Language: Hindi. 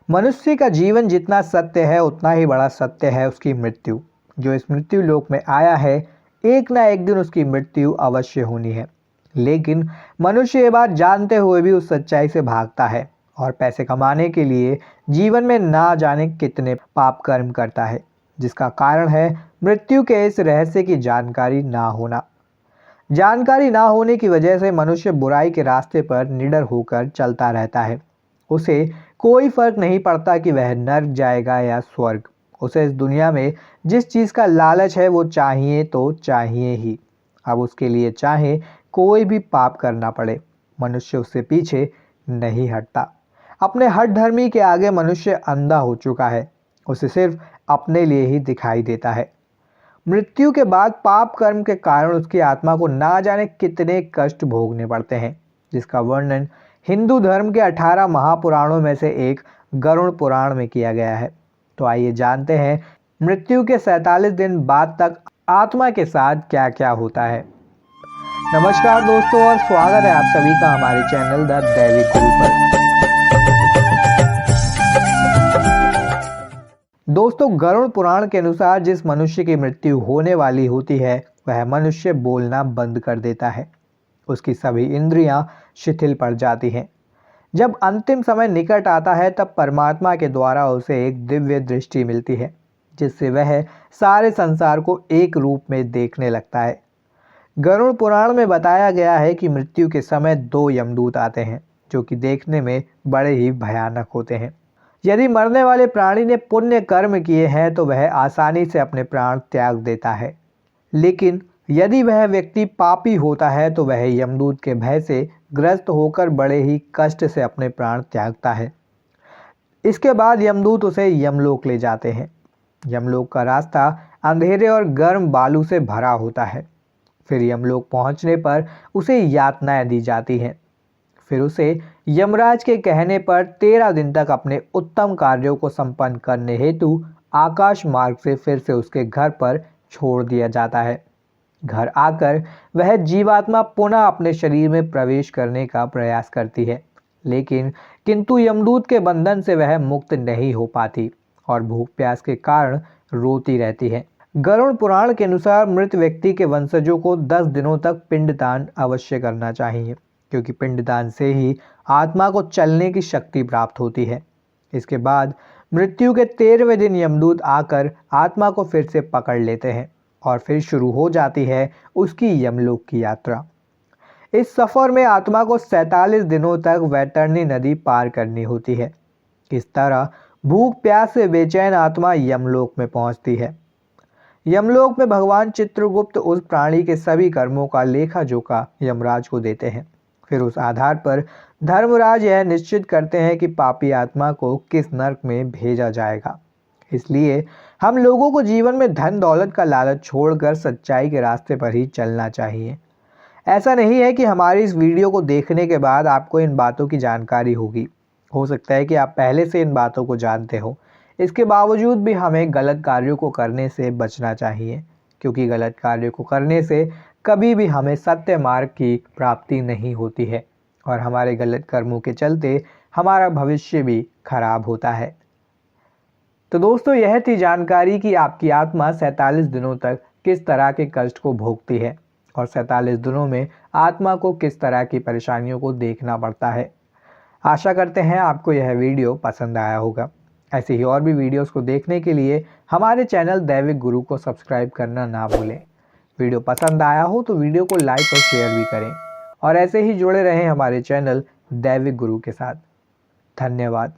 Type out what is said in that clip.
मनुष्य का जीवन जितना सत्य है उतना ही बड़ा सत्य है उसकी मृत्यु। जो इस मृत्यु लोक में आया है, एक ना एक दिन उसकी मृत्यु अवश्य होनी है। लेकिन मनुष्य ये बात जानते हुए भी उस सच्चाई से भागता है और पैसे कमाने के लिए जीवन में ना जाने कितने पाप कर्म करता है, जिसका कारण है मृत्यु के इस रहस्य की जानकारी ना होना। जानकारी ना होने की वजह से मनुष्य बुराई के रास्ते पर निडर होकर चलता रहता है। उसे कोई फर्क नहीं पड़ता कि वह नर्क जाएगा या स्वर्ग। उसे इस दुनिया में जिस चीज़ का लालच है वो चाहिए तो चाहिए ही। अब उसके लिए चाहे कोई भी पाप करना पड़े, मनुष्य उससे पीछे नहीं हटता। अपने हठ धर्मी के आगे मनुष्य अंधा हो चुका है। उसे सिर्फ अपने लिए ही दिखाई देता है। मृत्यु के बाद पाप कर्म के कारण उसकी आत्मा को ना जाने कितने कष्ट भोगने पड़ते हैं, जिसका वर्णन हिंदू धर्म के 18 महापुराणों में से एक गरुड़ पुराण में किया गया है। तो आइए जानते हैं मृत्यु के 47 दिन बाद तक आत्मा के साथ क्या क्या होता है। नमस्कार दोस्तों और स्वागत है आप सभी का हमारे चैनल द दैविक गुरु पर। दोस्तों, गरुड़ पुराण के अनुसार जिस मनुष्य की मृत्यु होने वाली होती है वह मनुष्य बोलना बंद कर देता है। उसकी सभी इंद्रियां शिथिल पड़ जाती हैं। जब अंतिम समय निकट आता है तब परमात्मा के द्वारा उसे एक दिव्य दृष्टि मिलती है, जिससे वह सारे संसार को एक रूप में देखने लगता है। गरुड़ पुराण में बताया गया है कि मृत्यु के समय 2 यमदूत आते हैं, जो कि देखने में बड़े ही भयानक होते हैं। यदि मरने वाले प्राणी ने पुण्य कर्म किए हैं तो वह आसानी से अपने प्राण त्याग देता है, लेकिन यदि वह व्यक्ति पापी होता है तो वह यमदूत के भय से ग्रस्त होकर बड़े ही कष्ट से अपने प्राण त्यागता है। इसके बाद यमदूत उसे यमलोक ले जाते हैं। यमलोक का रास्ता अंधेरे और गर्म बालू से भरा होता है। फिर यमलोक पहुंचने पर उसे यातनाएं दी जाती हैं। फिर उसे यमराज के कहने पर 13 दिन तक अपने उत्तम कार्यों को संपन्न करने हेतु आकाश मार्ग से फिर से उसके घर पर छोड़ दिया जाता है। घर आकर वह जीवात्मा पुनः अपने शरीर में प्रवेश करने का प्रयास करती है, लेकिन किंतु यमदूत के बंधन से वह मुक्त नहीं हो पाती और भूख प्यास के कारण रोती रहती है। गरुड़ पुराण के अनुसार मृत व्यक्ति के वंशजों को 10 दिनों तक पिंडदान अवश्य करना चाहिए, क्योंकि पिंडदान से ही आत्मा को चलने की शक्ति प्राप्त होती है। इसके बाद मृत्यु के 13वें दिन यमदूत आकर आत्मा को फिर से पकड़ लेते हैं और फिर शुरू हो जाती है उसकी यमलोक की यात्रा। इस सफ़र में आत्मा को 47 दिनों तक वैतरणी नदी पार करनी होती है। इस तरह भूख प्यास से बेचैन आत्मा यमलोक में पहुंचती है। यमलोक में भगवान चित्रगुप्त उस प्राणी के सभी कर्मों का लेखा जोखा यमराज को देते हैं। फिर उस आधार पर धर्मराज यह निश्चित करते हैं कि पापी आत्मा को किस नरक में भेजा जाएगा। इसलिए हम लोगों को जीवन में धन दौलत का लालच छोड़कर सच्चाई के रास्ते पर ही चलना चाहिए। ऐसा नहीं है कि हमारी इस वीडियो को देखने के बाद आपको इन बातों की जानकारी होगी। हो सकता है कि आप पहले से इन बातों को जानते हो। इसके बावजूद भी हमें गलत कार्यों को करने से बचना चाहिए, क्योंकि गलत कार्यों को करने से कभी भी हमें सत्य मार्ग की प्राप्ति नहीं होती है और हमारे गलत कर्मों के चलते हमारा भविष्य भी खराब होता है। तो दोस्तों, यह थी जानकारी कि आपकी आत्मा 47 दिनों तक किस तरह के कष्ट को भोगती है और 47 दिनों में आत्मा को किस तरह की परेशानियों को देखना पड़ता है। आशा करते हैं आपको यह वीडियो पसंद आया होगा। ऐसे ही और भी वीडियोस को देखने के लिए हमारे चैनल दैविक गुरु को सब्सक्राइब करना ना भूलें। वीडियो पसंद आया हो तो वीडियो को लाइक और शेयर भी करें और ऐसे ही जुड़े रहें हमारे चैनल दैविक गुरु के साथ। धन्यवाद।